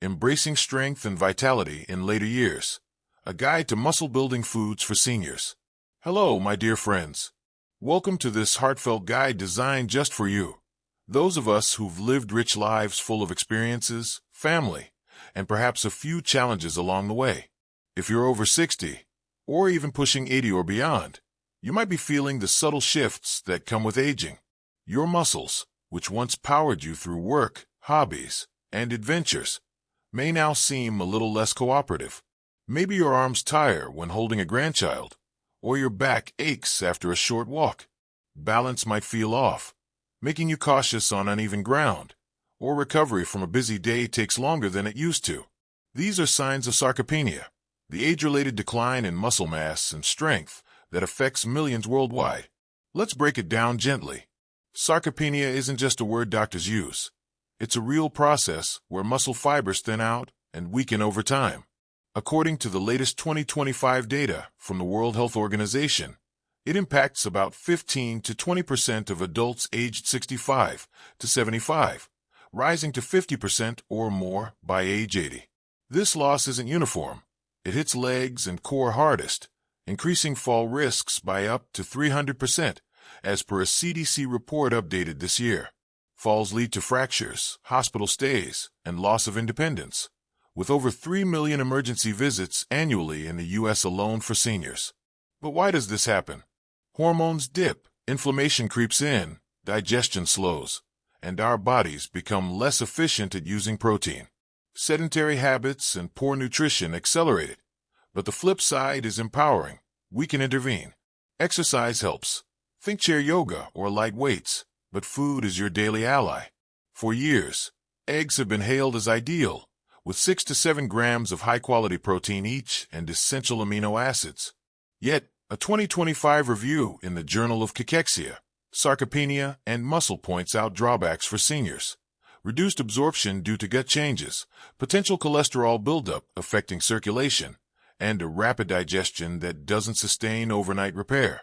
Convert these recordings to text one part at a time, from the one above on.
Embracing Strength and Vitality in Later Years, a guide to muscle-building foods for seniors. Hello, my dear friends. Welcome to this heartfelt guide designed just for you. Those of us who've lived rich lives full of experiences, family, and perhaps a few challenges along the way. If you're over 60, or even pushing 80 or beyond, you might be feeling the subtle shifts that come with aging. Your muscles, which once powered you through work, hobbies, and adventures, may now seem a little less cooperative. Maybe your arms tire when holding a grandchild, or your back aches after a short walk. Balance might feel off, making you cautious on uneven ground, or recovery from a busy day takes longer than it used to. These are signs of sarcopenia, the age-related decline in muscle mass and strength that affects millions worldwide. Let's break it down gently. Sarcopenia isn't just a word doctors use. It's a real process where muscle fibers thin out and weaken over time. According to the latest 2025 data from the World Health Organization, it impacts about 15 to 20% of adults aged 65 to 75, rising to 50% or more by age 80. This loss isn't uniform. It hits legs and core hardest, increasing fall risks by up to 300%, as per a CDC report updated this year. Falls lead to fractures, hospital stays, and loss of independence, with over 3 million emergency visits annually in the U.S. alone for seniors. But why does this happen? Hormones dip, inflammation creeps in, digestion slows, and our bodies become less efficient at using protein. Sedentary habits and poor nutrition accelerate it. But the flip side is empowering. We can intervene. Exercise helps. Think chair yoga or light weights, but food is your daily ally. For years, eggs have been hailed as ideal, with 6 to 7 grams of high-quality protein each and essential amino acids. Yet, a 2025 review in the Journal of Cachexia, Sarcopenia, and Muscle points out drawbacks for seniors. Reduced absorption due to gut changes, potential cholesterol buildup affecting circulation, and a rapid digestion that doesn't sustain overnight repair.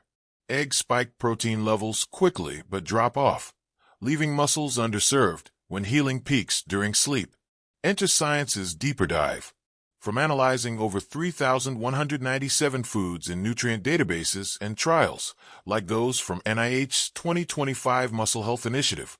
Eggs spike protein levels quickly but drop off, leaving muscles underserved when healing peaks during sleep. Enter science's deeper dive. From analyzing over 3,197 foods in nutrient databases and trials, like those from NIH's 2025 Muscle Health Initiative,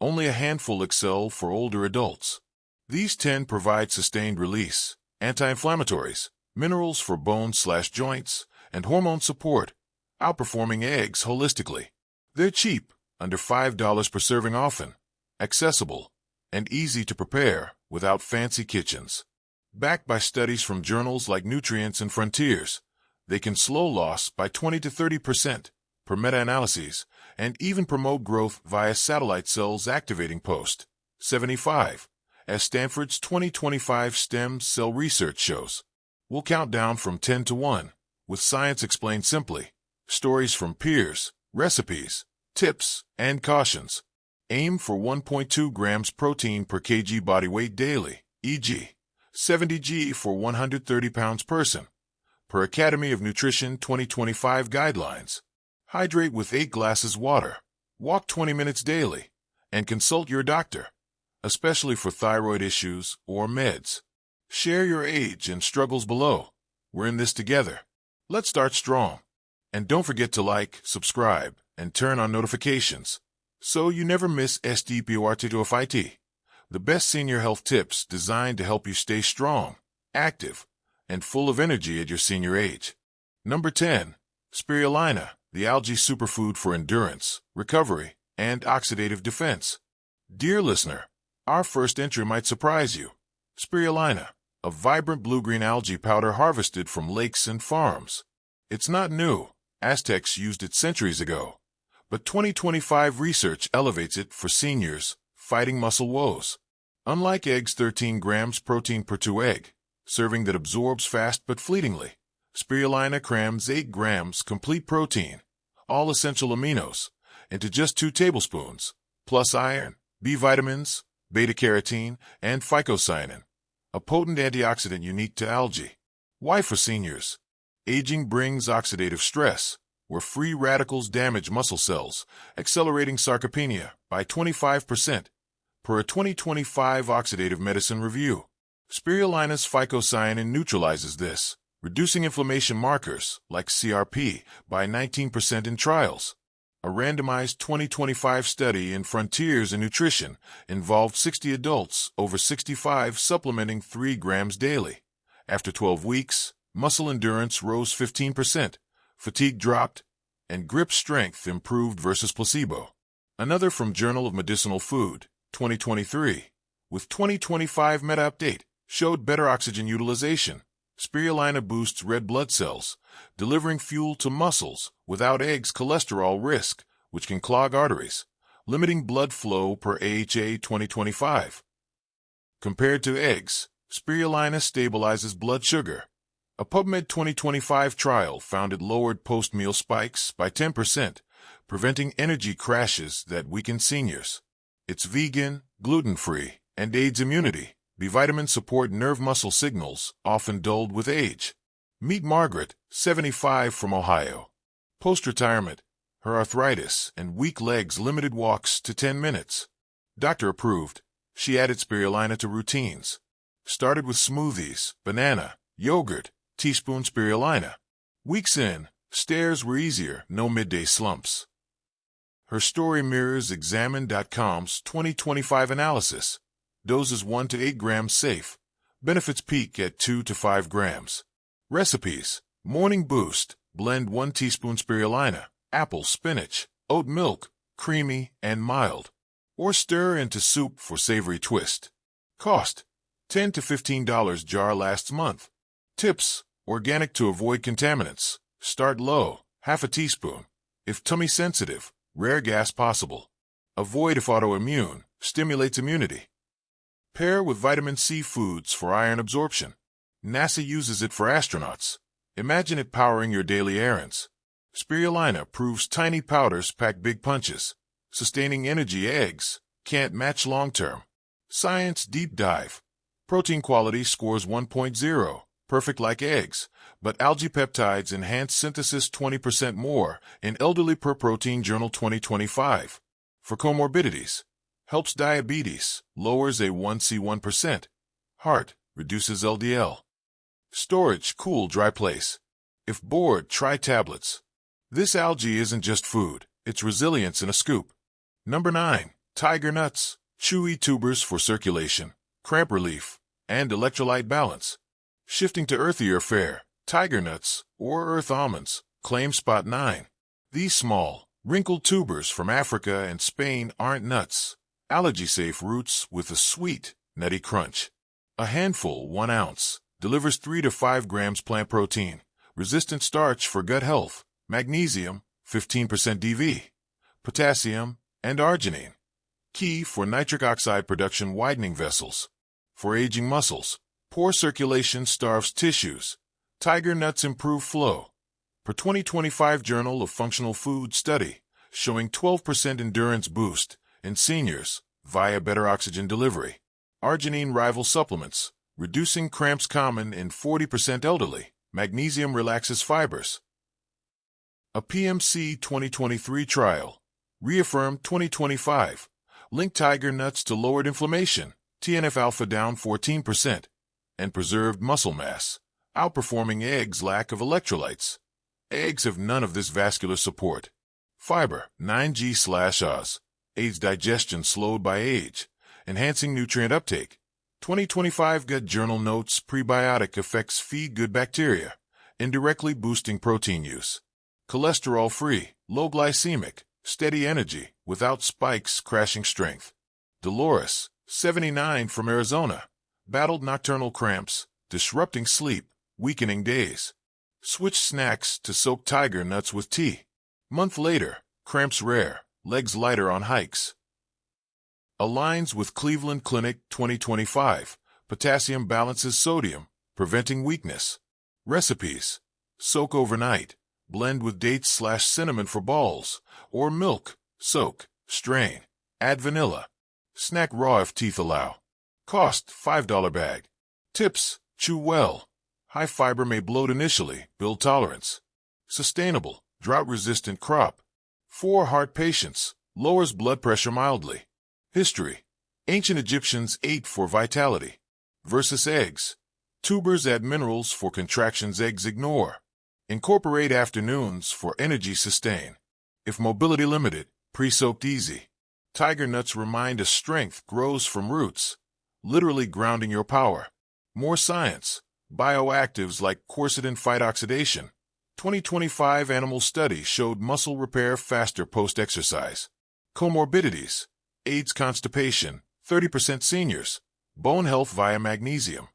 only a handful excel for older adults. These 10 provide sustained release, anti-inflammatories, minerals for bones/joints, and hormone support, outperforming eggs holistically. They're cheap, under $5 per serving often, accessible, and easy to prepare without fancy kitchens. Backed by studies from journals like Nutrients and Frontiers, they can slow loss by 20 to 30% per meta-analyses and even promote growth via satellite cells activating post-75, as Stanford's 2025 stem cell research shows. We'll count down from 10 to 1, with science explained simply. Stories from peers, recipes, tips, and cautions. Aim for 1.2 grams protein per kg body weight daily, e.g., 70 g for 130 pounds person, per Academy of Nutrition 2025 guidelines. Hydrate with 8 glasses water, walk 20 minutes daily, and consult your doctor, especially for thyroid issues or meds. Share your age and struggles below. We're in this together. Let's start strong. And don't forget to like, subscribe, and turn on notifications, so you never miss SDPORT2FIT, the best senior health tips designed to help you stay strong, active, and full of energy at your senior age. Number 10. Spirulina, the algae superfood for endurance, recovery, and oxidative defense. Dear listener, our first entry might surprise you. Spirulina, a vibrant blue-green algae powder harvested from lakes and farms. It's not new. Aztecs used it centuries ago, but 2025 research elevates it for seniors fighting muscle woes. Unlike eggs' 13 grams protein per 2 egg, serving that absorbs fast but fleetingly, spirulina crams 8 grams complete protein, all essential aminos, into just 2 tablespoons, plus iron, B vitamins, beta-carotene, and phycocyanin, a potent antioxidant unique to algae. Why for seniors? Aging brings oxidative stress, where free radicals damage muscle cells, accelerating sarcopenia by 25%, per a 2025 Oxidative Medicine Review. Spirulina's phycocyanin neutralizes this, reducing inflammation markers, like CRP, by 19% in trials. A randomized 2025 study in Frontiers in Nutrition involved 60 adults over 65 supplementing 3 grams daily. After 12 weeks, muscle endurance rose 15%, fatigue dropped, and grip strength improved versus placebo. Another from Journal of Medicinal Food, 2023, with 2025 meta-update, showed better oxygen utilization. Spirulina boosts red blood cells, delivering fuel to muscles without eggs cholesterol risk, which can clog arteries, limiting blood flow per AHA 2025. Compared to eggs, spirulina stabilizes blood sugar. A PubMed 2025 trial found it lowered post-meal spikes by 10%, preventing energy crashes that weaken seniors. It's vegan, gluten-free, and aids immunity. B vitamins support nerve muscle signals, often dulled with age. Meet Margaret, 75, from Ohio. Post-retirement, her arthritis and weak legs limited walks to 10 minutes. Doctor approved. She added spirulina to routines. Started with smoothies, banana, yogurt, teaspoon spirulina. Weeks in, stairs were easier, no midday slumps. Her story mirrors Examine.com's 2025 analysis. Doses 1 to 8 grams safe. Benefits peak at 2 to 5 grams. Recipes: Morning Boost. Blend 1 teaspoon spirulina, apple, spinach, oat milk, creamy and mild. Or stir into soup for savory twist. Cost: $10 to $15 jar, lasts month. Tips: Organic to avoid contaminants. Start low, half a teaspoon. If tummy sensitive, rare gas possible. Avoid if autoimmune, stimulates immunity. Pair with vitamin C foods for iron absorption. NASA uses it for astronauts. Imagine it powering your daily errands. Spirulina proves tiny powders pack big punches. Sustaining energy eggs can't match long-term. Science deep dive. Protein quality scores 1.0, perfect like eggs, but algae peptides enhance synthesis 20% more in Elderly Per Protein Journal 2025. For comorbidities, helps diabetes, lowers A1C 1%. Heart, reduces LDL. Storage, cool, dry place. If bored, try tablets. This algae isn't just food, it's resilience in a scoop. Number 9. Tiger nuts, chewy tubers for circulation, cramp relief, and electrolyte balance. Shifting to earthier fare, tiger nuts, or earth almonds, claim spot 9. These small, wrinkled tubers from Africa and Spain aren't nuts. Allergy-safe roots with a sweet, nutty crunch. A handful, 1 ounce, delivers 3 to 5 grams plant protein, resistant starch for gut health, magnesium, 15% DV, potassium, and arginine. Key for nitric oxide production, widening vessels. For aging muscles, poor circulation starves tissues. Tiger nuts improve flow. Per 2025 Journal of Functional Food study, showing 12% endurance boost in seniors via better oxygen delivery. Arginine rival supplements, reducing cramps common in 40% elderly. Magnesium relaxes fibers. A PMC 2023 trial, reaffirmed 2025, linked tiger nuts to lowered inflammation, TNF-alpha down 14%, and preserved muscle mass, outperforming eggs' lack of electrolytes. Eggs have none of this vascular support. Fiber, 9G/Oz, aids digestion slowed by age, enhancing nutrient uptake. 2025 Gut Journal notes prebiotic effects feed good bacteria, indirectly boosting protein use. Cholesterol-free, low glycemic, steady energy, without spikes crashing strength. Dolores, 79, from Arizona, battled nocturnal cramps, disrupting sleep, weakening days. Switched snacks to soak tiger nuts with tea. Month later, cramps rare, legs lighter on hikes. Aligns with Cleveland Clinic 2025. Potassium balances sodium, preventing weakness. Recipes: soak overnight, blend with dates/cinnamon for balls, or milk, soak, strain, add vanilla. Snack raw if teeth allow. Cost $5 bag. Tips: chew well. High fiber may bloat initially, build tolerance. Sustainable, drought-resistant crop. For heart patients, lowers blood pressure mildly. History: ancient Egyptians ate for vitality. versus eggs. Tubers add minerals for contractions eggs ignore. Incorporate afternoons for energy sustain. If mobility limited, pre-soaked easy. Tiger nuts remind us strength grows from roots, literally grounding your power. More science. Bioactives like quercetin fight oxidation. 2025 animal study showed muscle repair faster post-exercise. Comorbidities. AIDS constipation, 30% seniors. Bone health via magnesium.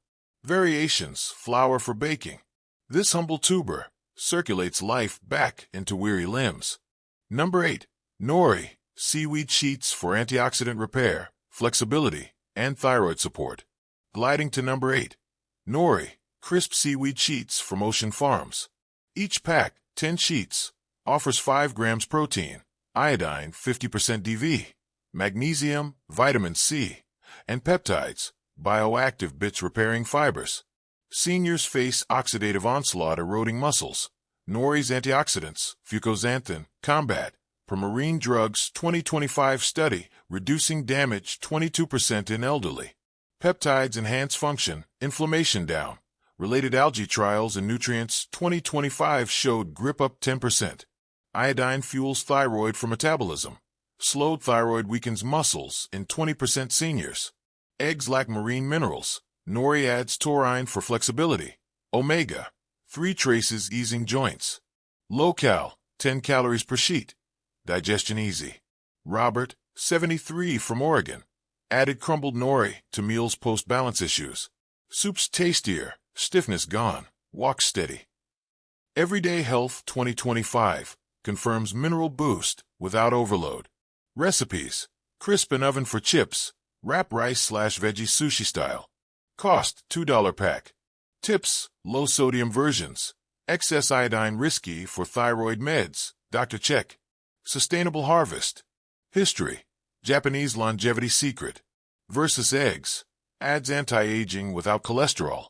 Variations, flour for baking. This humble tuber circulates life back into weary limbs. Number 8. Nori, seaweed sheets for antioxidant repair, flexibility, and thyroid support. Gliding to number 8. Nori, crisp seaweed sheets from Ocean Farms. Each pack, 10 sheets, offers 5 grams protein, iodine 50% DV, magnesium, vitamin C, and peptides, bioactive bits repairing fibers. Seniors face oxidative onslaught eroding muscles. Nori's antioxidants, fucoxanthin, combat. Per Marine Drugs 2025 study, reducing damage 22% in elderly. Peptides enhance function, inflammation down. Related algae trials and nutrients 2025 showed grip up 10%. Iodine fuels thyroid for metabolism. Slowed thyroid weakens muscles in 20% seniors. Eggs lack marine minerals. Nori adds taurine for flexibility. Omega, 3 traces easing joints. Low-cal, 10 calories per sheet. Digestion easy. Robert, 73 from Oregon. Added crumbled nori to meals post-balance issues. Soups tastier, stiffness gone, walk steady. Everyday Health 2025 confirms mineral boost without overload. Recipes: crisp and oven for chips, wrap rice/veggie sushi style. Cost $2 pack. Tips: low sodium versions. Excess iodine risky for thyroid meds. Dr. Check. Sustainable harvest. History: Japanese longevity secret. Versus eggs. Adds anti-aging without cholesterol.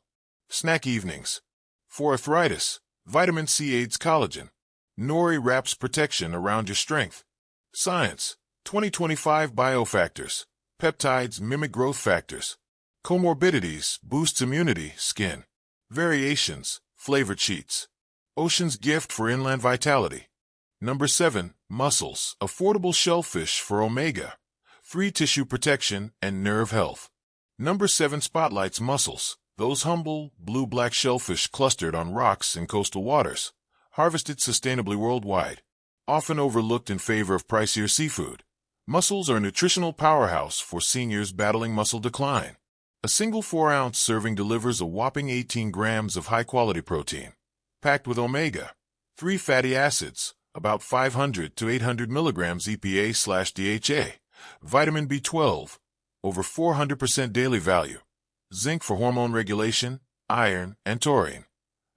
Snack evenings. For arthritis, vitamin C aids collagen. Nori wraps protection around your strength. Science: 2025 biofactors. Peptides mimic growth factors. Comorbidities boosts immunity, skin. Variations, flavored sheets. Ocean's gift for inland vitality. Number 7, mussels, affordable shellfish for omega-3 tissue protection and nerve health. Number 7 spotlights mussels, those humble, blue-black shellfish clustered on rocks in coastal waters, harvested sustainably worldwide, often overlooked in favor of pricier seafood. Mussels are a nutritional powerhouse for seniors battling muscle decline. A single 4-ounce serving delivers a whopping 18 grams of high-quality protein, packed with omega-3 fatty acids, about 500 to 800 milligrams EPA/DHA, vitamin B12, over 400% daily value, zinc for hormone regulation, iron, and taurine,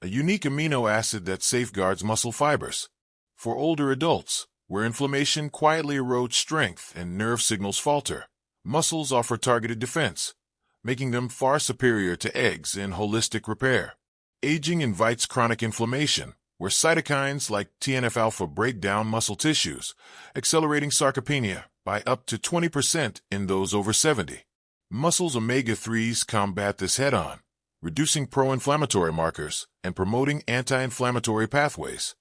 a unique amino acid that safeguards muscle fibers. For older adults, where inflammation quietly erodes strength and nerve signals falter, mussels offer targeted defense, making them far superior to eggs in holistic repair. Aging invites chronic inflammation, where cytokines like TNF-alpha break down muscle tissues, accelerating sarcopenia by up to 20% in those over 70. Mussels omega-3s combat this head-on, reducing pro-inflammatory markers and promoting anti-inflammatory pathways.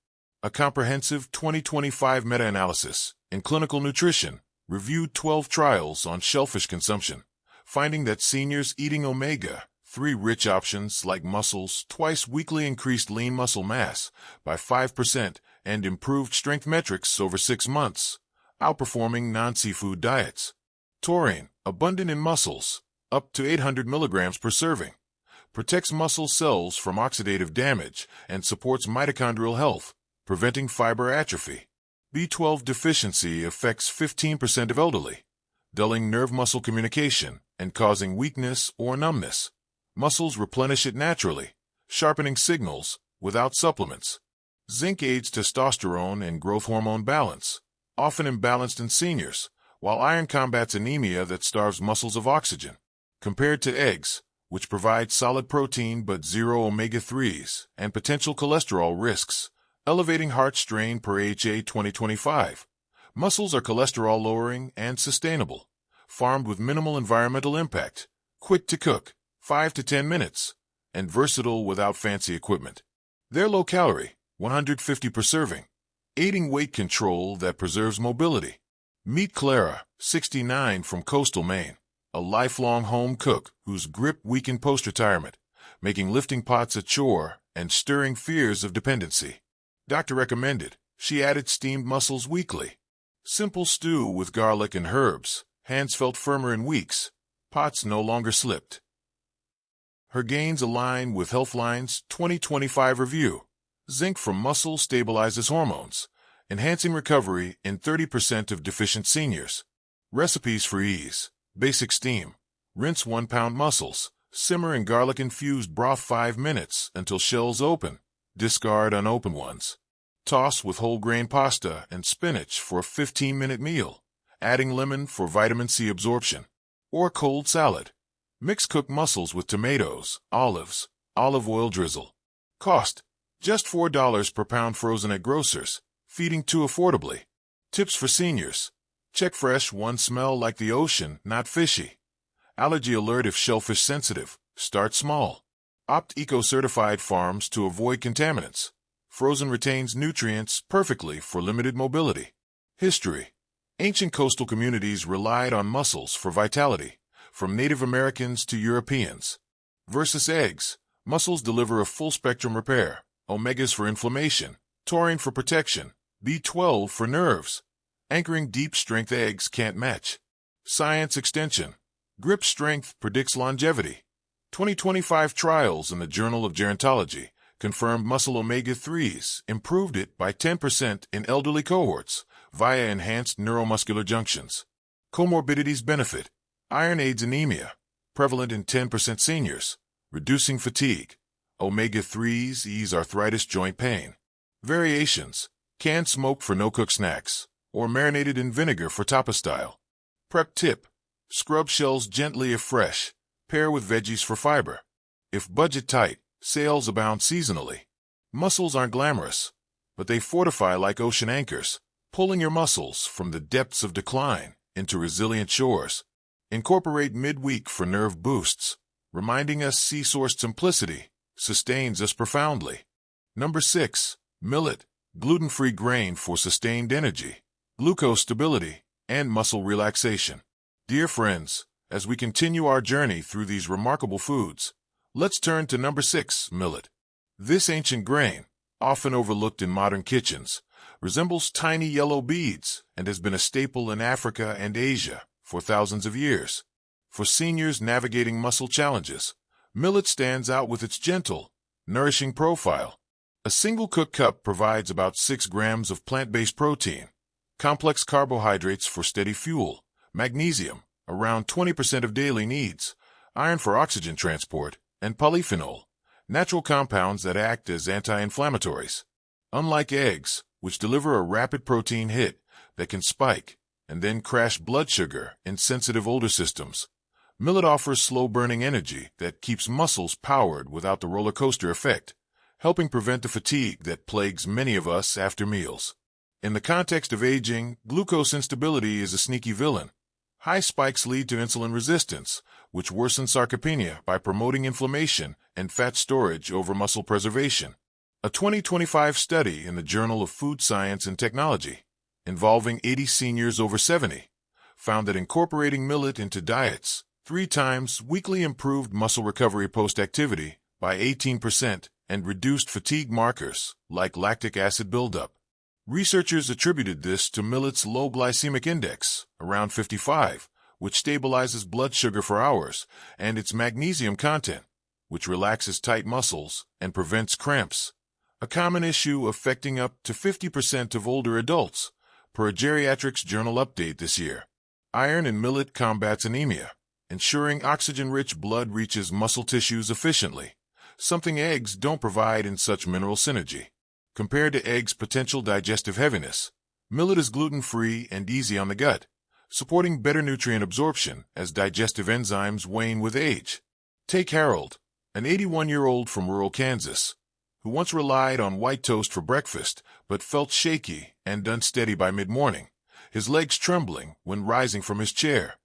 A comprehensive 2025 meta-analysis in clinical nutrition reviewed 12 trials on shellfish consumption, finding that seniors eating omega-3 rich options like mussels twice weekly increased lean muscle mass by 5% and improved strength metrics over 6 months, outperforming non-seafood diets. Taurine, abundant in mussels, up to 800 milligrams per serving, protects muscle cells from oxidative damage and supports mitochondrial health, preventing fiber atrophy. B12 deficiency affects 15% of elderly, dulling nerve-muscle communication and causing weakness or numbness. Mussels replenish it naturally, sharpening signals without supplements. Zinc aids testosterone and growth hormone balance, often imbalanced in seniors, while iron combats anemia that starves muscles of oxygen. Compared to eggs, which provide solid protein but zero omega-3s and potential cholesterol risks, elevating heart strain per AHA 2025. Mussels are cholesterol-lowering and sustainable, farmed with minimal environmental impact, quick to cook, 5 to 10 minutes, and versatile without fancy equipment. They're low-calorie, 150 per serving, aiding weight control that preserves mobility. Meet Clara, 69, from coastal Maine, a lifelong home cook whose grip weakened post-retirement, making lifting pots a chore and stirring fears of dependency. Doctor recommended. She added steamed mussels weekly. Simple stew with garlic and herbs. Hands felt firmer in weeks. Pots no longer slipped. Her gains align with Healthline's 2025 review. Zinc from mussels stabilizes hormones, enhancing recovery in 30% of deficient seniors. Recipes for ease. Basic steam. Rinse 1-pound mussels. Simmer in garlic-infused broth 5 minutes until shells open. Discard unopened ones. Toss with whole grain pasta and spinach for a 15-minute meal, adding lemon for vitamin C absorption. Or cold salad. Mix cooked mussels with tomatoes, olives, olive oil drizzle. Cost: just $4 per pound frozen at grocers, feeding too affordably. Tips for seniors. Check fresh ones smell like the ocean, not fishy. Allergy alert if shellfish sensitive. Start small. Opt eco-certified farms to avoid contaminants. Frozen retains nutrients perfectly for limited mobility. History. Ancient coastal communities relied on mussels for vitality, from Native Americans to Europeans. Versus eggs. Mussels deliver a full-spectrum repair. Omegas for inflammation, taurine for protection, B12 for nerves. Anchoring deep-strength eggs can't match. Science extension. Grip strength predicts longevity. 2025 trials in the Journal of Gerontology confirmed mussel omega-3s improved it by 10% in elderly cohorts via enhanced neuromuscular junctions. Comorbidities benefit. Iron aids anemia, prevalent in 10% seniors, reducing fatigue. Omega-3s ease arthritis joint pain. Variations. Canned smoke for no-cook snacks, or marinated in vinegar for tapas style. Prep tip. Scrub shells gently if fresh. Pair with veggies for fiber. If budget tight, sales abound seasonally. Mussels aren't glamorous, but they fortify like ocean anchors, pulling your muscles from the depths of decline into resilient shores. Incorporate midweek for nerve boosts, reminding us sea-sourced simplicity sustains us profoundly. Number 6. Millet, gluten-free grain for sustained energy, glucose stability, and muscle relaxation. Dear friends, as we continue our journey through these remarkable foods, let's turn to number 6, millet. This ancient grain, often overlooked in modern kitchens, resembles tiny yellow beads and has been a staple in Africa and Asia for thousands of years. For seniors navigating muscle challenges, millet stands out with its gentle, nourishing profile. A single cooked cup provides about 6 grams of plant-based protein, complex carbohydrates for steady fuel, magnesium, around 20% of daily needs, iron for oxygen transport, and polyphenol, natural compounds that act as anti-inflammatories. Unlike eggs, which deliver a rapid protein hit that can spike and then crash blood sugar in sensitive older systems, millet offers slow-burning energy that keeps muscles powered without the roller coaster effect, helping prevent the fatigue that plagues many of us after meals. In the context of aging, glucose instability is a sneaky villain. High spikes lead to insulin resistance, which worsens sarcopenia by promoting inflammation and fat storage over muscle preservation. A 2025 study in the Journal of Food Science and Technology, involving 80 seniors over 70, found that incorporating millet into diets 3 times weekly improved muscle recovery post-activity by 18% and reduced fatigue markers like lactic acid buildup. Researchers attributed this to millet's low glycemic index, around 55, which stabilizes blood sugar for hours, and its magnesium content, which relaxes tight muscles and prevents cramps, a common issue affecting up to 50% of older adults, per a Geriatrics Journal update this year. Iron in millet combats anemia, ensuring oxygen-rich blood reaches muscle tissues efficiently, something eggs don't provide in such mineral synergy. Compared to eggs' potential digestive heaviness, millet is gluten-free and easy on the gut, supporting better nutrient absorption as digestive enzymes wane with age. Take Harold, an 81-year-old from rural Kansas, who once relied on white toast for breakfast but felt shaky and unsteady by mid-morning, his legs trembling when rising from his chair.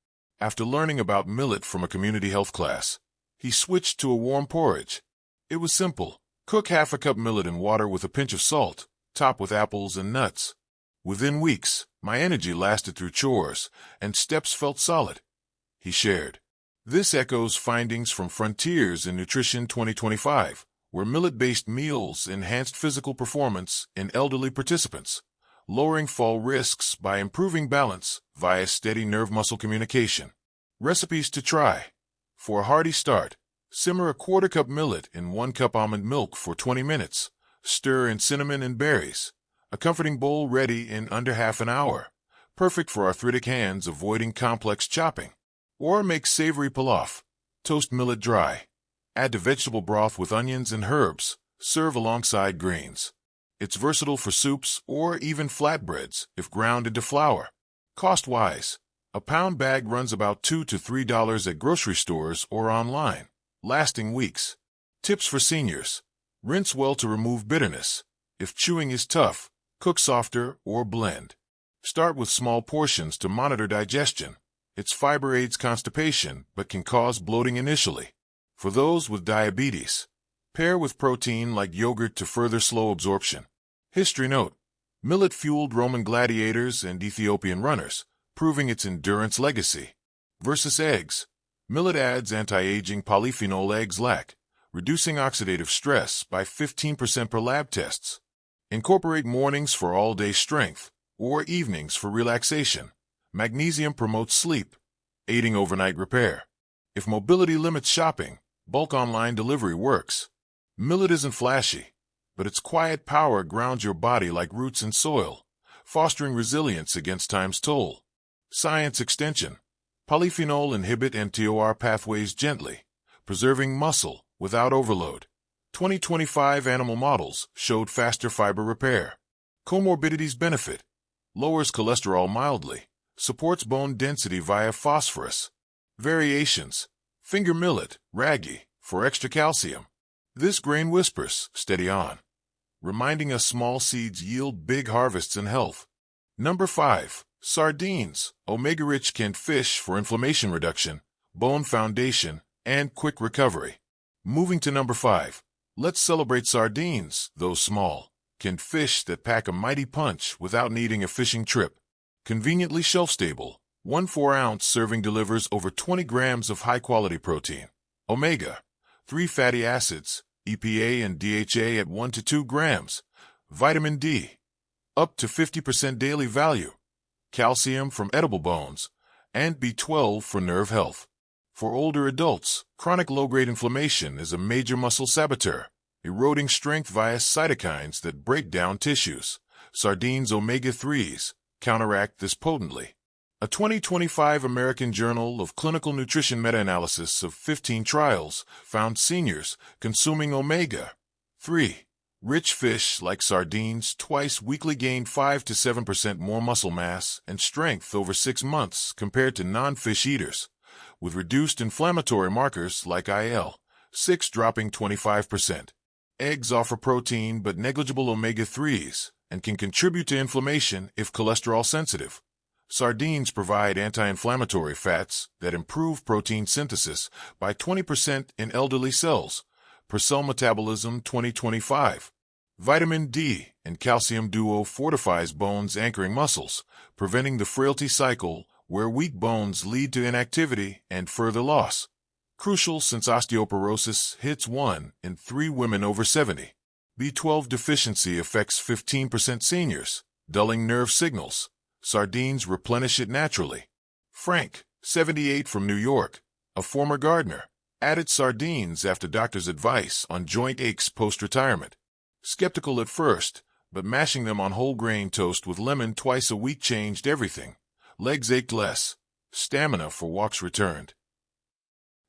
After learning about millet from a community health class, He switched to a warm porridge. It was simple. Cook half a cup millet in water with a pinch of salt, top with apples and nuts. Within weeks, my energy lasted through chores, and steps felt solid. He shared. This echoes findings from Frontiers in Nutrition 2025, where millet-based meals enhanced physical performance in elderly participants, lowering fall risks by improving balance via steady nerve-muscle communication. Recipes to try. For a hearty start, simmer a quarter cup millet in 1 cup almond milk for 20 minutes. Stir in cinnamon and berries. A comforting bowl ready in under half an hour. Perfect for arthritic hands avoiding complex chopping. Or make savory pilaf. Toast millet dry. Add to vegetable broth with onions and herbs. Serve alongside greens. It's versatile for soups or even flatbreads if ground into flour. Cost-wise, a pound bag runs about $2 to $3 at grocery stores or online, lasting weeks. Tips for seniors. Rinse well to remove bitterness. If chewing is tough, cook softer or blend. Start with small portions to monitor digestion. Its fiber aids constipation but can cause bloating initially. For those with diabetes, pair with protein like yogurt to further slow absorption. History note: millet fueled Roman gladiators and Ethiopian runners, proving its endurance legacy. Versus eggs. Millet adds anti-aging polyphenol eggs lack, reducing oxidative stress by 15% per lab tests. Incorporate mornings for all-day strength or evenings for relaxation. Magnesium promotes sleep, aiding overnight repair. If mobility limits shopping, bulk online delivery works. Millet isn't flashy, but its quiet power grounds your body like roots in soil, fostering resilience against time's toll. Science extension. Polyphenol inhibit mTOR pathways gently, preserving muscle without overload. 2025 animal models showed faster fiber repair. Comorbidities benefit. Lowers cholesterol mildly. Supports bone density via phosphorus. Variations. Finger millet, ragi, for extra calcium. This grain whispers, steady on, reminding us small seeds yield big harvests in health. Number 5. Sardines, omega-rich canned fish for inflammation reduction, bone foundation, and quick recovery. Moving to number 5. Let's celebrate sardines, those small, canned fish that pack a mighty punch without needing a fishing trip. Conveniently shelf-stable, 1 4-ounce serving delivers over 20 grams of high-quality protein. Omega-3 fatty acids, EPA and DHA at 1 to 2 grams. Vitamin D, up to 50% daily value. Calcium from edible bones, and B12 for nerve health. For older adults, chronic low-grade inflammation is a major muscle saboteur, eroding strength via cytokines that break down tissues. Sardines omega-3s counteract this potently. A 2025 American Journal of Clinical Nutrition meta-analysis of 15 trials found seniors consuming omega-3 rich fish like sardines twice weekly gained 5 to 7% more muscle mass and strength over 6 months compared to non-fish eaters, with reduced inflammatory markers like IL-6 dropping 25%. Eggs offer protein but negligible omega-3s and can contribute to inflammation if cholesterol sensitive. Sardines provide anti-inflammatory fats that improve protein synthesis by 20% in elderly cells. Per Cell Metabolism 2025. Vitamin D and calcium duo fortifies bones anchoring muscles, preventing the frailty cycle where weak bones lead to inactivity and further loss. Crucial since osteoporosis hits 1 in 3 women over 70. B12 deficiency affects 15% seniors, dulling nerve signals. Sardines replenish it naturally. Frank, 78 from New York, a former gardener, added sardines after doctor's advice on joint aches post-retirement. Skeptical at first, but mashing them on whole grain toast with lemon twice a week changed everything. Legs ached less. Stamina for walks returned.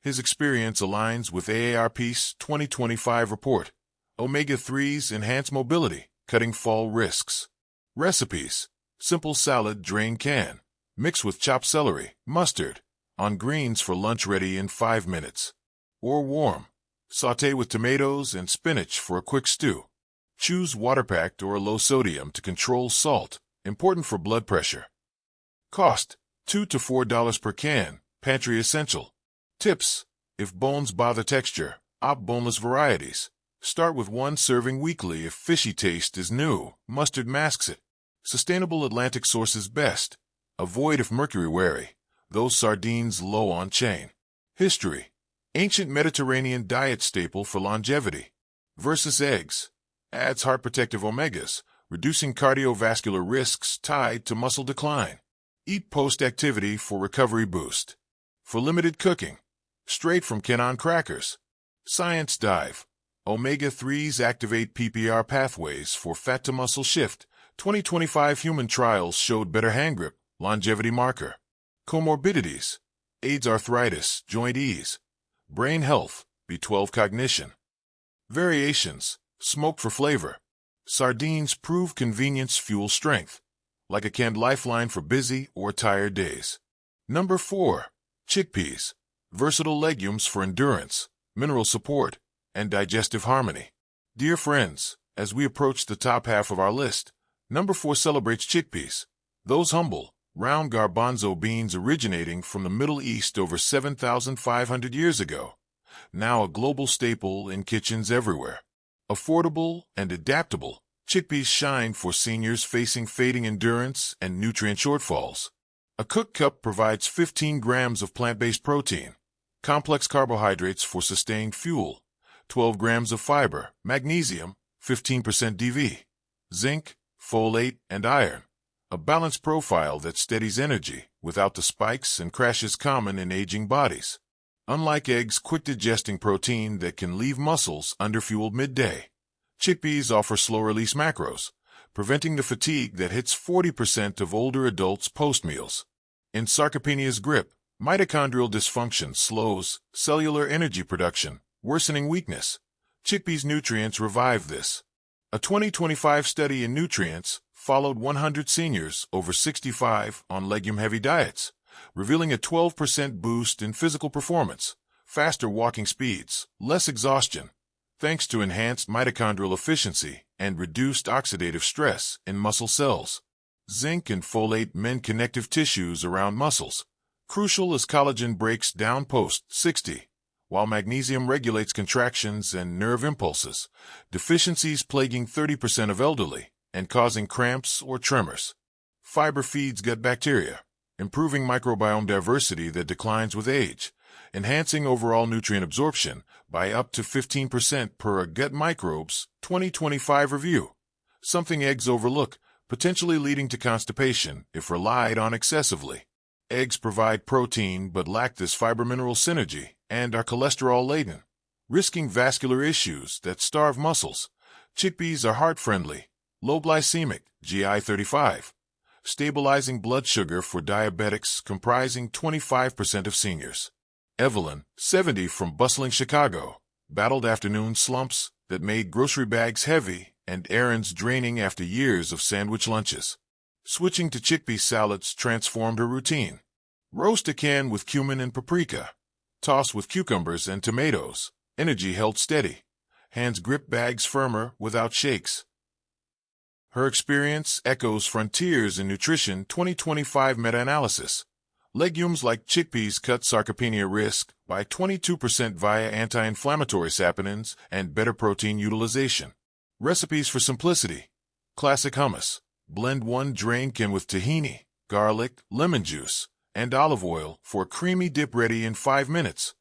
His experience aligns with AARP's 2025 report. Omega-3s enhance mobility, cutting fall risks. Recipes. Simple salad drain can. Mix with chopped celery, mustard, on greens for lunch ready in 5 minutes. Or warm. Sauté with tomatoes and spinach for a quick stew. Choose water-packed or low sodium to control salt, important for blood pressure. Cost: $2 to $4 per can, pantry essential. Tips: If bones bother texture, opt boneless varieties. Start with one serving weekly if fishy taste is new. Mustard masks it. Sustainable Atlantic sources best. Avoid if mercury wary. Those sardines low on chain. History. Ancient Mediterranean diet staple for longevity. Versus eggs. Adds heart protective omegas, reducing cardiovascular risks tied to muscle decline. Eat post-activity for recovery boost. For limited cooking. Straight from Kenon crackers. Science dive. Omega-3s activate PPR pathways for fat-to-muscle shift. 2025 human trials showed better hand grip, longevity marker. Comorbidities. AIDS arthritis, joint ease. Brain health, B12 cognition. Variations. Smoked for flavor. Sardines prove convenience fuel strength. Like a canned lifeline for busy or tired days. Number 4. Chickpeas. Versatile legumes for endurance, mineral support, and digestive harmony. Dear friends, as we approach the top half of our list, number 4 celebrates chickpeas. Those humble, round garbanzo beans originating from the Middle East over 7,500 years ago. Now a global staple in kitchens everywhere. Affordable and adaptable, chickpeas shine for seniors facing fading endurance and nutrient shortfalls. A cooked cup provides 15 grams of plant-based protein, complex carbohydrates for sustained fuel, 12 grams of fiber, magnesium, 15% DV, zinc, folate, and iron. A balanced profile that steadies energy without the spikes and crashes common in aging bodies. Unlike eggs' quick-digesting protein that can leave muscles underfueled midday, chickpeas offer slow-release macros, preventing the fatigue that hits 40% of older adults post-meals. In Sarcopenia's grip, mitochondrial dysfunction slows cellular energy production, worsening weakness. Chickpeas nutrients revive this. A 2025 study in nutrients followed 100 seniors over 65 on legume-heavy diets, revealing a 12% boost in physical performance, faster walking speeds, less exhaustion, thanks to enhanced mitochondrial efficiency and reduced oxidative stress in muscle cells. Zinc and folate mend connective tissues around muscles, crucial as collagen breaks down post-60, while magnesium regulates contractions and nerve impulses, deficiencies plaguing 30% of elderly and causing cramps or tremors. Fiber feeds gut bacteria, improving microbiome diversity that declines with age, enhancing overall nutrient absorption by up to 15% per gut microbes. 2025 review. Something eggs overlook, potentially leading to constipation if relied on excessively. Eggs provide protein but lack this fiber-mineral synergy and are cholesterol-laden, risking vascular issues that starve muscles. Chickpeas are heart-friendly, low-glycemic, GI35, stabilizing blood sugar for diabetics comprising 25% of seniors. Evelyn, 70, from bustling Chicago, battled afternoon slumps that made grocery bags heavy and errands draining after years of sandwich lunches. Switching to chickpea salads transformed her routine. Roast a can with cumin and paprika. Toss with cucumbers and tomatoes. Energy held steady. Hands grip bags firmer without shakes. Her experience echoes Frontiers in Nutrition 2025 meta-analysis. Legumes like chickpeas cut sarcopenia risk by 22% via anti-inflammatory saponins and better protein utilization. Recipes for simplicity. Classic hummus. Blend 1 drained can with tahini, garlic, lemon juice, and olive oil for a creamy dip ready in 5 minutes.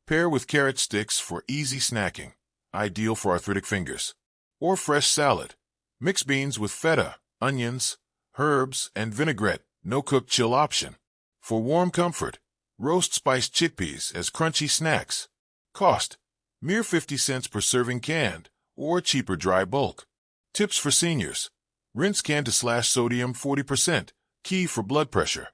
Pair with carrot sticks for easy snacking, ideal for arthritic fingers. Or fresh salad. Mix beans with feta, onions, herbs, and vinaigrette, no cook chill option. For warm comfort, roast spiced chickpeas as crunchy snacks. Cost: mere 50 cents per serving canned, or cheaper dry bulk. Tips for seniors. Rinse can to slash sodium 40%, key for blood pressure.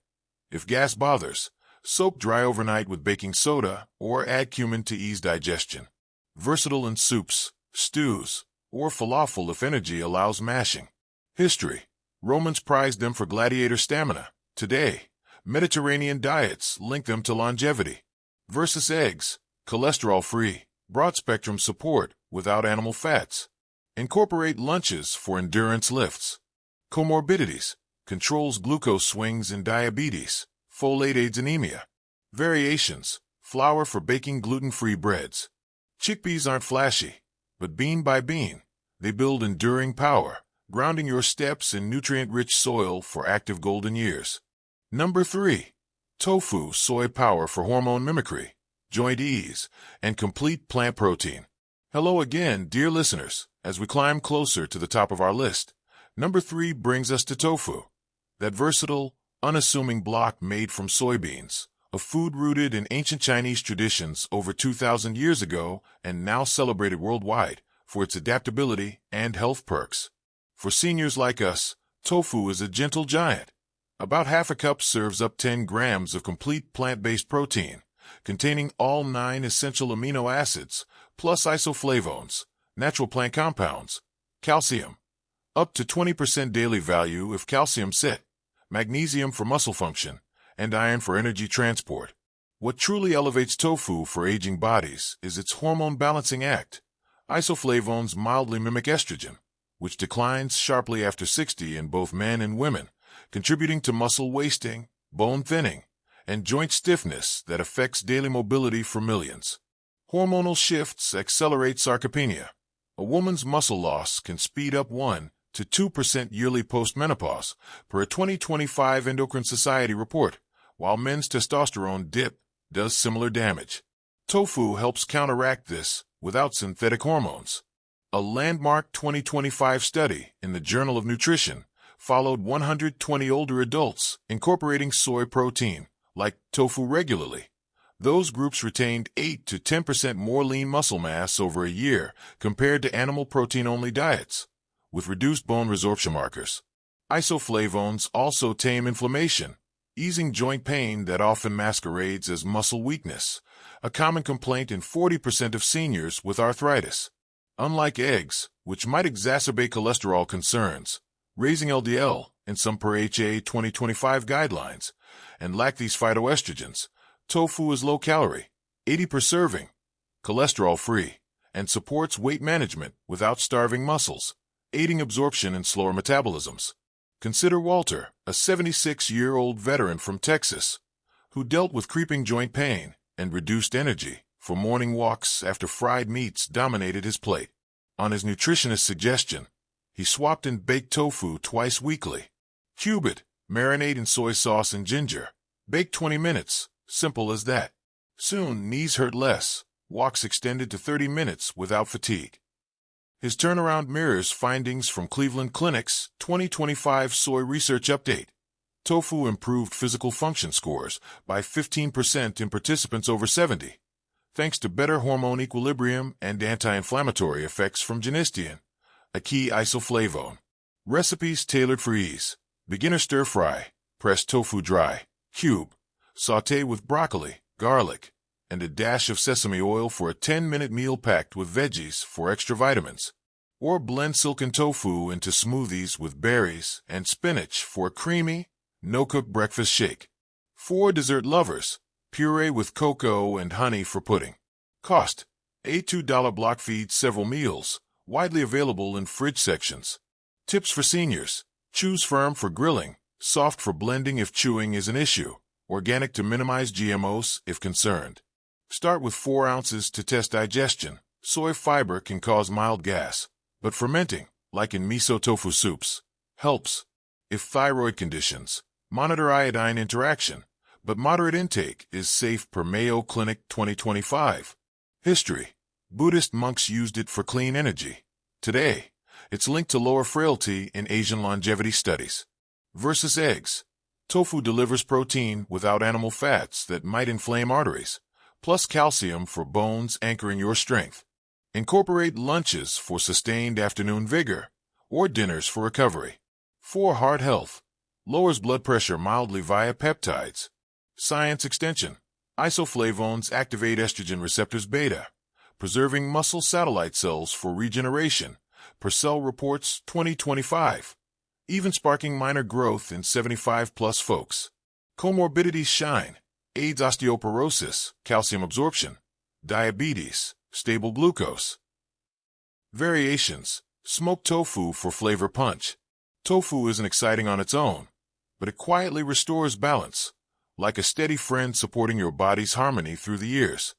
If gas bothers, soak dry overnight with baking soda or add cumin to ease digestion. Versatile in soups, stews, or falafel if energy allows mashing. History. Romans prized them for gladiator stamina. Today, Mediterranean diets link them to longevity. Versus eggs, cholesterol-free, broad-spectrum support without animal fats. Incorporate lunches for endurance lifts. Comorbidities, controls glucose swings in diabetes. Folate aids anemia. Variations, flour for baking gluten-free breads. Chickpeas aren't flashy, but bean by bean, they build enduring power, grounding your steps in nutrient-rich soil for active golden years. Number 3. Tofu soy power for hormone mimicry, joint ease, and complete plant protein. Hello again, dear listeners, as we climb closer to the top of our list. Number 3 brings us to tofu, that versatile, unassuming block made from soybeans, a food rooted in ancient Chinese traditions over 2,000 years ago and now celebrated worldwide for its adaptability and health perks. For seniors like us, tofu is a gentle giant. About half a cup serves up 10 grams of complete plant-based protein, containing all 9 essential amino acids, plus isoflavones, natural plant compounds, calcium, up to 20% daily value if calcium sit, magnesium for muscle function, and iron for energy transport. What truly elevates tofu for aging bodies is its hormone balancing act. Isoflavones mildly mimic estrogen, which declines sharply after 60 in both men and women, contributing to muscle wasting, bone thinning, and joint stiffness that affects daily mobility for millions. Hormonal shifts accelerate sarcopenia. A woman's muscle loss can speed up 1 to 2% yearly postmenopause, per a 2025 Endocrine Society report, while men's testosterone dip does similar damage. Tofu helps counteract this without synthetic hormones. A landmark 2025 study in the Journal of Nutrition followed 120 older adults incorporating soy protein, like tofu, regularly. Those groups retained 8 to 10% more lean muscle mass over a year compared to animal protein-only diets, with reduced bone resorption markers. Isoflavones also tame inflammation, easing joint pain that often masquerades as muscle weakness, a common complaint in 40% of seniors with arthritis. Unlike eggs, which might exacerbate cholesterol concerns, raising LDL in some per HA 2025 guidelines, and lack these phytoestrogens, tofu is low-calorie, 80 per serving, cholesterol-free, and supports weight management without starving muscles, aiding absorption and slower metabolisms. Consider Walter, a 76-year-old veteran from Texas, who dealt with creeping joint pain and reduced energy for morning walks after fried meats dominated his plate. On his nutritionist's suggestion, he swapped in baked tofu twice weekly. Cube it, marinate in soy sauce and ginger. Bake 20 minutes, simple as that. Soon, knees hurt less, walks extended to 30 minutes without fatigue. His turnaround mirrors findings from Cleveland Clinic's 2025 Soy Research Update. Tofu improved physical function scores by 15% in participants over 70, thanks to better hormone equilibrium and anti-inflammatory effects from genistein, a key isoflavone. Recipes tailored for ease. Beginner stir-fry, press tofu dry, cube, sauté with broccoli, garlic, and a dash of sesame oil for a 10-minute meal packed with veggies for extra vitamins. Or blend silken tofu into smoothies with berries and spinach for a creamy, no-cook breakfast shake. For dessert lovers, puree with cocoa and honey for pudding. Cost: a $2 block feeds several meals, widely available in fridge sections. Tips for seniors: choose firm for grilling, soft for blending if chewing is an issue, organic to minimize GMOs if concerned. Start with 4 ounces to test digestion. Soy fiber can cause mild gas, but fermenting, like in miso tofu soups, helps. If thyroid conditions, monitor iodine interaction, but moderate intake is safe per Mayo Clinic 2025. History: Buddhist monks used it for clean energy. Today, it's linked to lower frailty in Asian longevity studies. Versus eggs: tofu delivers protein without animal fats that might inflame arteries, plus calcium for bones anchoring your strength. Incorporate lunches for sustained afternoon vigor, or dinners for recovery. For heart health: lowers blood pressure mildly via peptides. Science extension: isoflavones activate estrogen receptors beta, preserving muscle satellite cells for regeneration, per Cell Reports 2025, even sparking minor growth in 75-plus folks. Comorbidities shine: aids osteoporosis, calcium absorption, diabetes, stable glucose. Variations: smoked tofu for flavor punch. Tofu isn't exciting on its own, but it quietly restores balance. like a steady friend supporting your body's harmony through the years.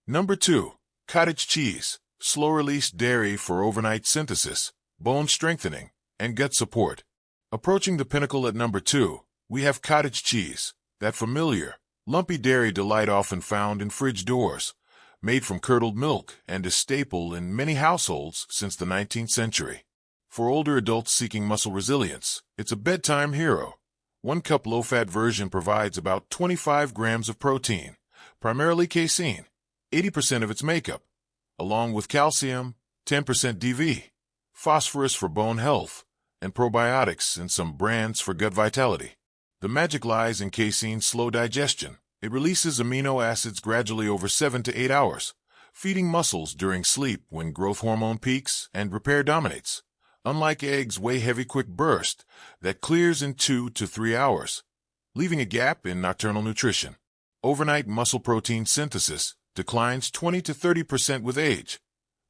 Number 2. Cottage cheese, slow-release dairy for overnight synthesis, bone strengthening, and gut support. Approaching the pinnacle at number 2, we have cottage cheese, that familiar, lumpy dairy delight often found in fridge doors, made from curdled milk and a staple in many households since the 19th century. For older adults seeking muscle resilience, it's a bedtime hero. 1 cup low-fat version provides about 25 grams of protein, primarily casein, 80% of its makeup, along with calcium, 10% DV, phosphorus for bone health, and probiotics and some brands for gut vitality. The magic lies in casein's slow digestion. It releases amino acids gradually over 7 to 8 hours, feeding muscles during sleep when growth hormone peaks and repair dominates. Unlike eggs' weigh-heavy quick burst that clears in 2 to 3 hours, leaving a gap in nocturnal nutrition. Overnight muscle protein synthesis declines 20 to 30% with age,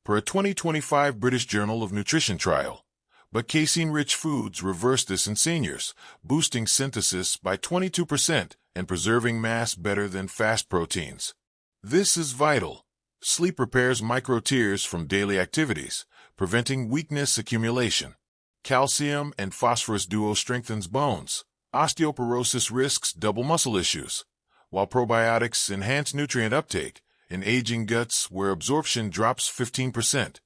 per a 2025 British Journal of Nutrition trial. But casein-rich foods reverse this in seniors, boosting synthesis by 22% and preserving mass better than fast proteins. This is vital. Sleep repairs micro-tears from daily activities, preventing weakness accumulation. Calcium and phosphorus duo strengthens bones. Osteoporosis risks double muscle issues, while probiotics enhance nutrient uptake in aging guts where absorption drops 15%.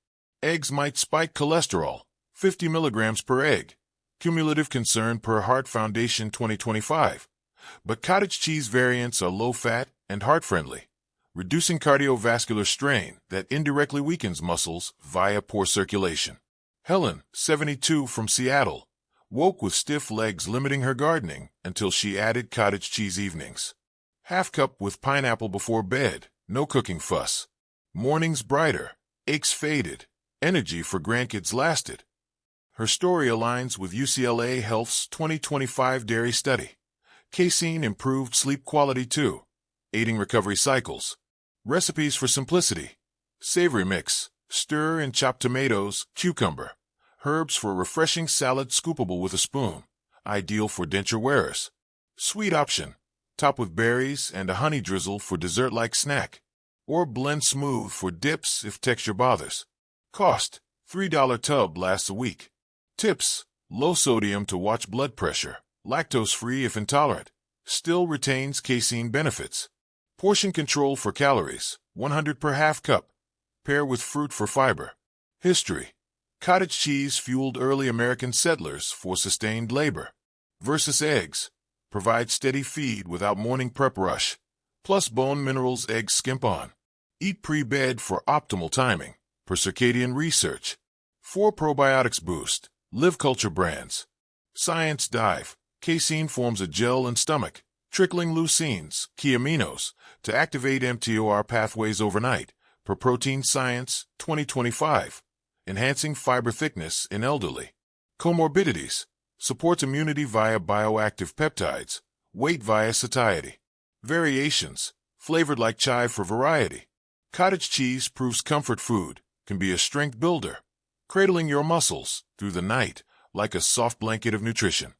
Eggs might spike cholesterol, 50 milligrams per egg, cumulative concern per Heart Foundation 2025. But cottage cheese variants are low-fat and heart-friendly, reducing cardiovascular strain that indirectly weakens muscles via poor circulation. Helen, 72 from Seattle, woke with stiff legs limiting her gardening until she added cottage cheese evenings. Half cup with pineapple before bed, no cooking fuss. Mornings brighter, aches faded, energy for grandkids lasted. Her story aligns with UCLA Health's 2025 dairy study. Casein improved sleep quality too, aiding recovery cycles. Recipes for simplicity. Savory mix, stir and chop tomatoes, cucumber. Herbs for refreshing salad scoopable with a spoon, ideal for denture wearers. Sweet option, top with berries and a honey drizzle for dessert-like snack. Or blend smooth for dips if texture bothers. Cost, $3 tub lasts a week. Tips, low sodium to watch blood pressure, lactose-free if intolerant, still retains casein benefits. Portion control for calories, 100 per half cup. Pair with fruit for fiber. History, cottage cheese fueled early American settlers for sustained labor. Versus eggs, provide steady feed without morning prep rush, plus bone minerals eggs skimp on. Eat pre-bed for optimal timing, per circadian research. 4 probiotics boost. Live Culture brands. Science Dive. Casein forms a gel in stomach, trickling leucines, key aminos, to activate mTOR pathways overnight, per Protein Science 2025. Enhancing fiber thickness in elderly. Comorbidities. Supports immunity via bioactive peptides. Weight via satiety. Variations. Flavored like chive for variety. Cottage cheese proves comfort food, can be a strength builder, cradling your muscles through the night like a soft blanket of nutrition.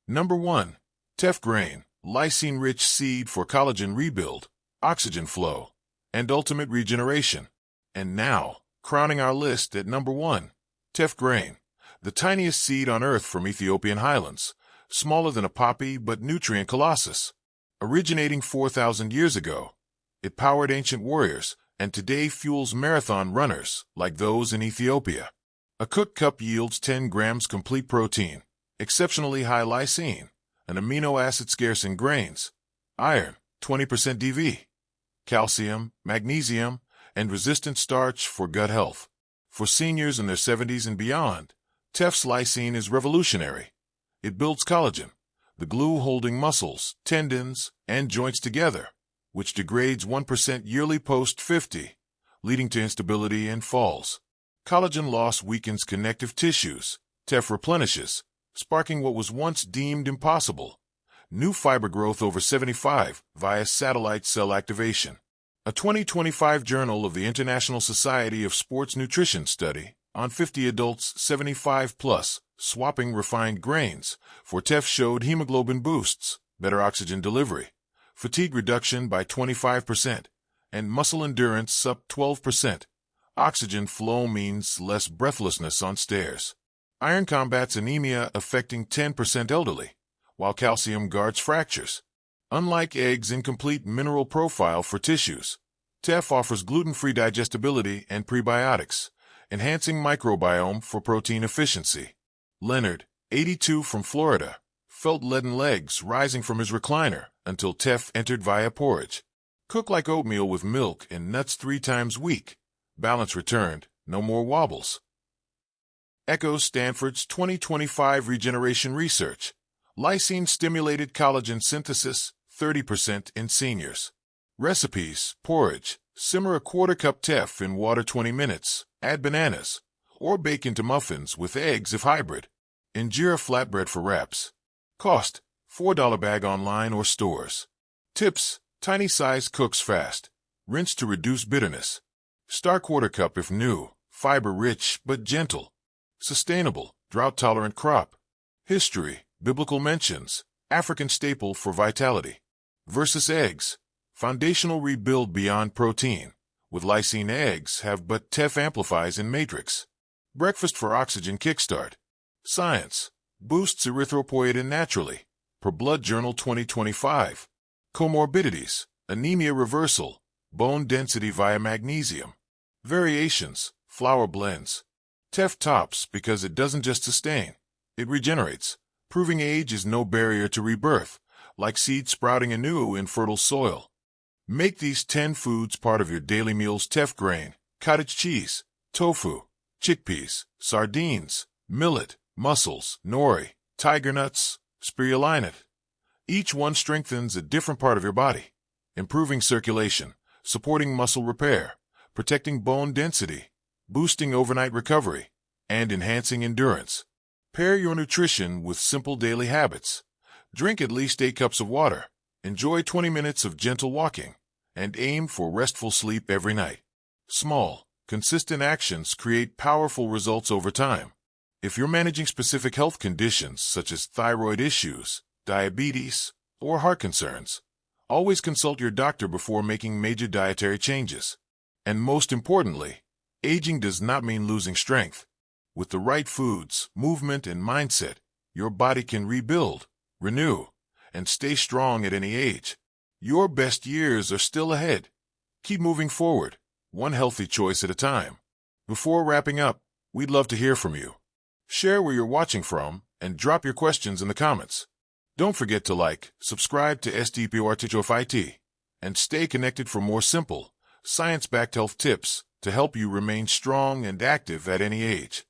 Number 1. Teff grain, lysine-rich seed for collagen rebuild, oxygen flow, and ultimate regeneration. And now, crowning our list at number 1, teff grain, the tiniest seed on earth from Ethiopian highlands, smaller than a poppy but nutrient colossus. Originating 4,000 years ago, it powered ancient warriors and today fuels marathon runners like those in Ethiopia. A cooked cup yields 10 grams complete protein, exceptionally high lysine, an amino acid scarce in grains, iron, 20% DV, calcium, magnesium, and resistant starch for gut health. For seniors in their 70s and beyond, Teff's lysine is revolutionary. It builds collagen, the glue holding muscles, tendons, and joints together, which degrades 1% yearly post-50, leading to instability and falls. Collagen loss weakens connective tissues. Teff replenishes, sparking what was once deemed impossible. New fiber growth over 75 via satellite cell activation. A 2025 Journal of the International Society of Sports Nutrition study on 50 adults 75 plus swapping refined grains for Teff showed hemoglobin boosts, better oxygen delivery, fatigue reduction by 25%, and muscle endurance up 12%. Oxygen flow means less breathlessness on stairs. Iron combats anemia affecting 10% elderly, while calcium guards fractures. Unlike eggs' incomplete mineral profile for tissues, teff offers gluten-free digestibility and prebiotics, enhancing microbiome for protein efficiency. Leonard, 82 from Florida, felt leaden legs rising from his recliner until teff entered via porridge. Cook like oatmeal with milk and nuts 3 times a week. Balance returned, no more wobbles. Echoes Stanford's 2025 Regeneration Research. Lysine-stimulated collagen synthesis, 30% in seniors. Recipes: porridge. Simmer a quarter cup teff in water 20 minutes. Add bananas. Or bake into muffins with eggs if hybrid. Injera flatbread for wraps. Cost: $4 bag online or stores. Tips: tiny size cooks fast. Rinse to reduce bitterness. Star quarter cup if new. Fiber rich but gentle. Sustainable, drought-tolerant crop. History: biblical mentions. African staple for vitality. Versus eggs. Foundational rebuild beyond protein. With lysine, eggs have but teff amplifies in matrix. Breakfast for oxygen kickstart. Science: boosts erythropoietin naturally. Per Blood Journal 2025. Comorbidities: anemia reversal. Bone density via magnesium. Variations: flour blends. Teff tops because it doesn't just sustain, it regenerates, proving age is no barrier to rebirth, like seed sprouting anew in fertile soil. Make these 10 foods part of your daily meals: teff grain, cottage cheese, tofu, chickpeas, sardines, millet, mussels, nori, tiger nuts, spirulina. Each one strengthens a different part of your body, improving circulation, supporting muscle repair, protecting bone density, boosting overnight recovery, and enhancing endurance. Pair your nutrition with simple daily habits. Drink at least 8 cups of water, enjoy 20 minutes of gentle walking, and aim for restful sleep every night. Small, consistent actions create powerful results over time. If you're managing specific health conditions such as thyroid issues, diabetes, or heart concerns, always consult your doctor before making major dietary changes. And most importantly, aging does not mean losing strength. With the right foods, movement, and mindset, your body can rebuild, renew, and stay strong at any age. Your best years are still ahead. Keep moving forward, one healthy choice at a time. Before wrapping up, we'd love to hear from you. Share where you're watching from and drop your questions in the comments. Don't forget to like, subscribe to SDPRTHOFIT, and stay connected for more simple, science-backed health tips to help you remain strong and active at any age.